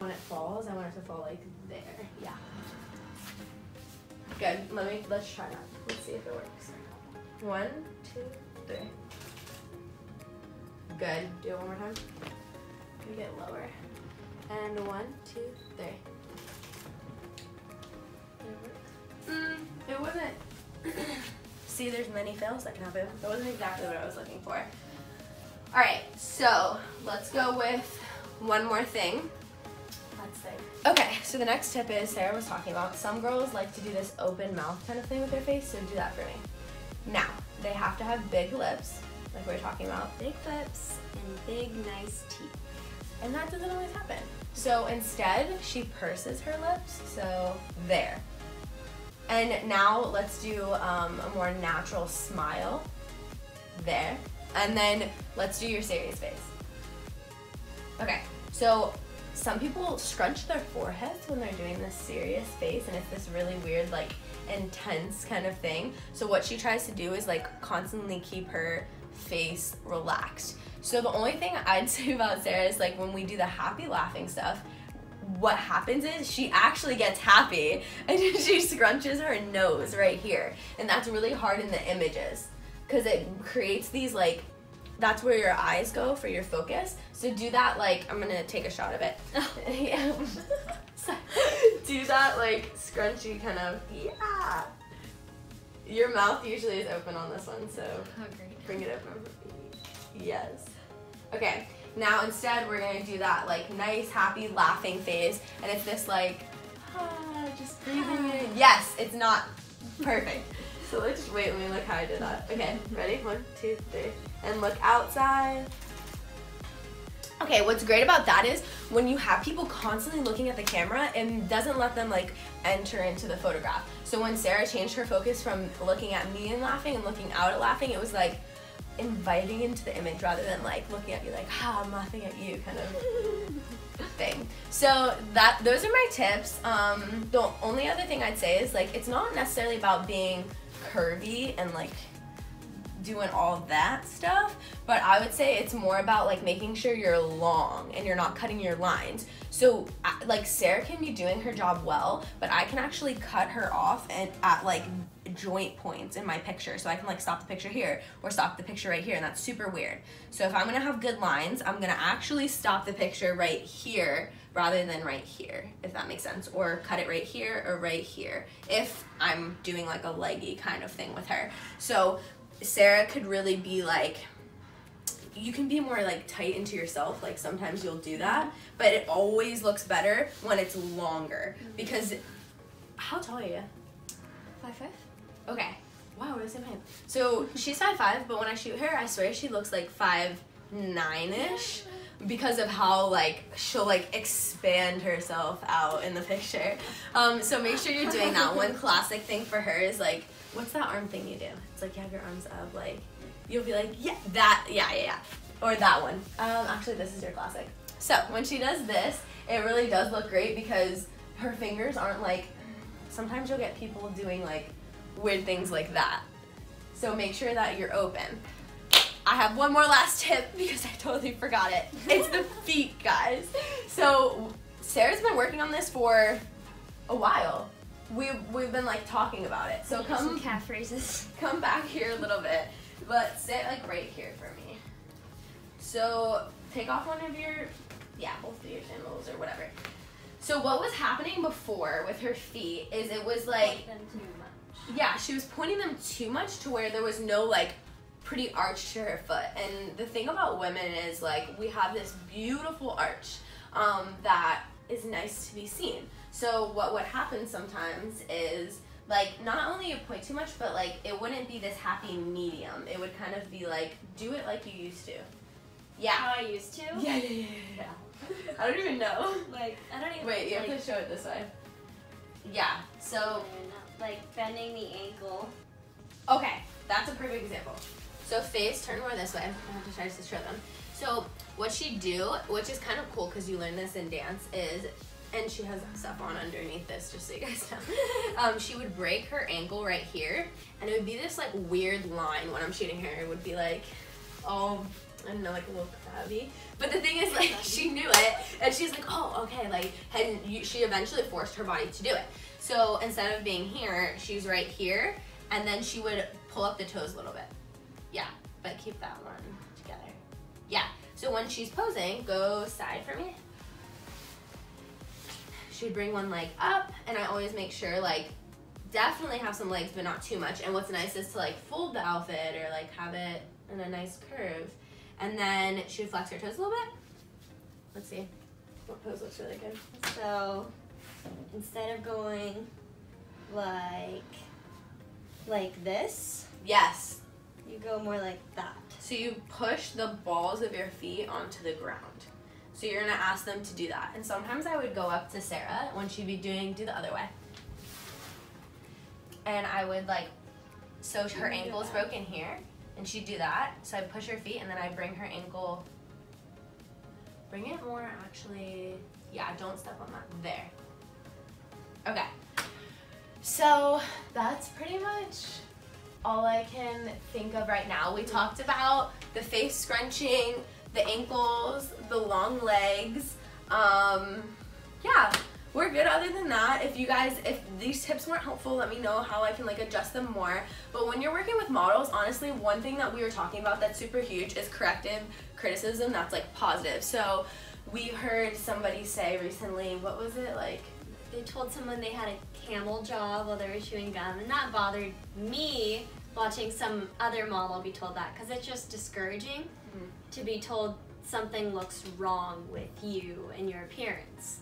when it falls, I want it to fall like there. Yeah. Good. Let's try that. Let's see if it works. 1, 2, 3. Good. Do it one more time. Let me get lower. And 1, 2, 3. It wasn't. See, there's many fails that can happen. That wasn't exactly what I was looking for. All right, so let's go with one more thing. Let's think. Okay, so the next tip is Sarah was talking about. Some girls like to do this open mouth kind of thing with their face, so do that for me. Now, they have to have big lips, like we were talking about. Big lips and big, nice teeth. And that doesn't always happen. So instead, she purses her lips, so there. And now let's do a more natural smile, there. And then let's do your serious face. Okay, so some people scrunch their foreheads when they're doing this serious face, and it's this really weird, like, intense kind of thing. So what she tries to do is like constantly keep her face relaxed. So the only thing I'd say about Sarah is like when we do the happy laughing stuff, what happens is she actually gets happy and she scrunches her nose right here. And that's really hard in the images because it creates these like, that's where your eyes go for your focus. So do that like, I'm gonna take a shot of it. Yeah. Do that like scrunchy kind of, yeah. Your mouth usually is open on this one, so bring it open. Yes. Okay, now instead we're gonna do that like nice, happy, laughing face, and it's this like, just breathing in. Yes, it's not perfect. So let's just wait, let me look how I did that. Okay, ready? 1, 2, 3. And look outside. Okay, what's great about that is when you have people constantly looking at the camera, it doesn't let them like enter into the photograph. So when Sarah changed her focus from looking at me and laughing and looking out at laughing, it was like inviting into the image rather than like looking at you like, I'm laughing at you kind of thing. So those are my tips. The only other thing I'd say is like it's not necessarily about being curvy and like doing all that stuff, but I would say it's more about like making sure you're long and you're not cutting your lines. So like Sarah can be doing her job well, but I can actually cut her off and at like joint points in my picture. So I can like stop the picture here or stop the picture right here, and that's super weird. So if I'm gonna have good lines, I'm gonna actually stop the picture right here rather than right here, if that makes sense, or cut it right here or right here if I'm doing like a leggy kind of thing with her. So Sarah could really be like, you can be more like tight into yourself, like sometimes you'll do that, but it always looks better when it's longer because, how tall are you? 5'5". Okay, wow, we're the same height. So she's 5'5", but when I shoot her, I swear she looks like 5'9"-ish because of how like she'll like expand herself out in the picture. So make sure you're doing that. One classic thing for her is like, what's that arm thing you do? It's like you have your arms up, like, you'll be like, yeah, that, yeah. Or that one. Actually, this is your classic. So when she does this, it really does look great because her fingers aren't like, sometimes you'll get people doing like weird things like that. So make sure that you're open. I have one more last tip because I totally forgot it. It's the feet, guys. So Sarah's been working on this for a while. We've been like talking about it. So come some calf raises. Come back here a little bit, but sit like right here for me. So take off one of your, both of your sandals or whatever. So what was happening before with her feet is it was like, them too much. Yeah, she was pointing them too much to where there was no like pretty arch to her foot. And the thing about women is like we have this beautiful arch that is nice to be seen. So what would happen sometimes is like not only you point too much, but like it wouldn't be this happy medium. It would kind of be like, do it like you used to. Yeah. How I used to? Yeah. I don't even know. Like, I don't even... Wait, you have to show it this way. Yeah, so... Like bending the ankle. Okay, that's a perfect example. So face, turn more this way. I have to try to show them. So what she'd do, which is kind of cool because you learn this in dance, is, and she has stuff on underneath this just so you guys know, she would break her ankle right here, and it would be this like weird line when I'm shooting her. It would be like all I don't know, like a little crabby. But the thing is, like, she knew it, and she's like, oh, okay, like, and she eventually forced her body to do it. So instead of being here, she's right here, and then she would pull up the toes a little bit. Yeah, but keep that one together. Yeah, so when she's posing, go side for me. She would bring one leg up, and I always make sure, like, definitely have some legs, but not too much. And what's nice is to, like, fold the outfit or, like, have it in a nice curve. And then she would flex her toes a little bit. Let's see. What pose looks really good? So instead of going like this, yes, you go more like that. so you push the balls of your feet onto the ground. So you're gonna ask them to do that. And sometimes I would go up to Sarah when she'd be do the other way. And I would, like, so her ankle's broken here, and she'd do that. So I'd push her feet, and then I'd bring her ankle, bring it more, actually, yeah, don't step on that, there. Okay, so that's pretty much all I can think of right now. We talked about the face scrunching, the ankles, the long legs, yeah. We're good other than that. If you guys, if these tips weren't helpful, let me know how I can, like, adjust them more. But when you're working with models, honestly, one thing that we were talking about that's super huge is corrective criticism that's, like, positive. So we heard somebody say recently, what was it, like? They told someone they had a camel jaw while they were chewing gum, and that bothered me watching some other model be told that, because it's just discouraging to be told something looks wrong with you and your appearance.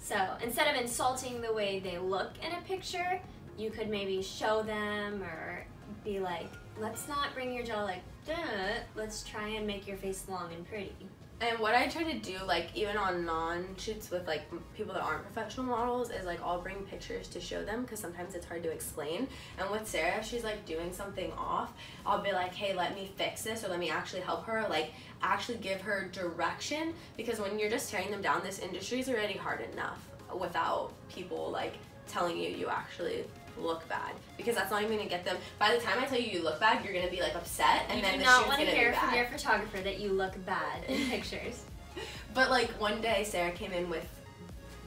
So instead of insulting the way they look in a picture, you could maybe show them or be like, let's not bring your jaw like that, let's try and make your face long and pretty. And what I try to do, like, even on non-shoots with, like, people that aren't professional models, is, like, I'll bring pictures to show them, because sometimes it's hard to explain. And with Sarah, if she's, like, doing something off, I'll be like, hey, let me fix this, or let me actually help her, like, actually give her direction, because when you're just tearing them down, this industry is already hard enough without people, like, telling you you actually look bad, because that's not even gonna get them. By the time I tell you you look bad, you're gonna be, like, upset, and then the shoot's gonna be bad. You do not want to hear from your photographer that you look bad in pictures. But, like, one day Sarah came in with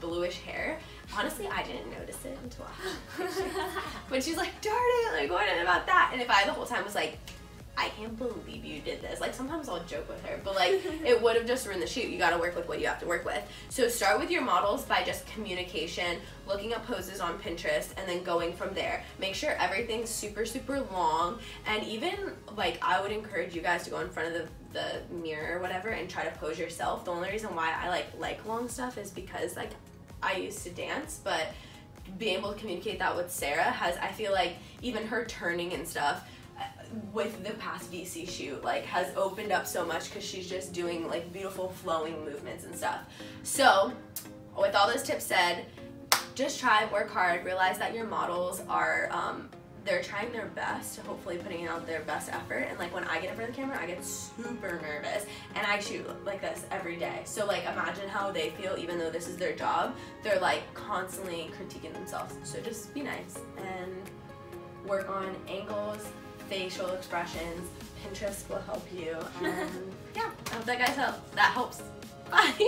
bluish hair. Honestly, I didn't notice it until after. When she's like, darn it, like, what about that? And if I the whole time was like, I can't believe you did this. Like, sometimes I'll joke with her, but, like, it would have just ruined the shoot. You gotta work with what you have to work with. So start with your models by just communication, looking up poses on Pinterest, and then going from there. Make sure everything's super, super long, and even, like, I would encourage you guys to go in front of the mirror or whatever and try to pose yourself. The only reason why I like long stuff is because, like, I used to dance, but being able to communicate that with Sarah has, I feel like, even her turning and stuff, with the past VC shoot, like, has opened up so much because she's just doing, like, beautiful flowing movements and stuff. So with all those tips said, just try, work hard, realize that your models are they're trying their best, hopefully putting out their best effort. And, like, when I get in front of the camera, I get super nervous, and I shoot like this every day. So, like, imagine how they feel, even though this is their job. They're, like, constantly critiquing themselves. So just be nice and work on angles, facial expressions. Pinterest will help you. And yeah, I hope that helps. Bye.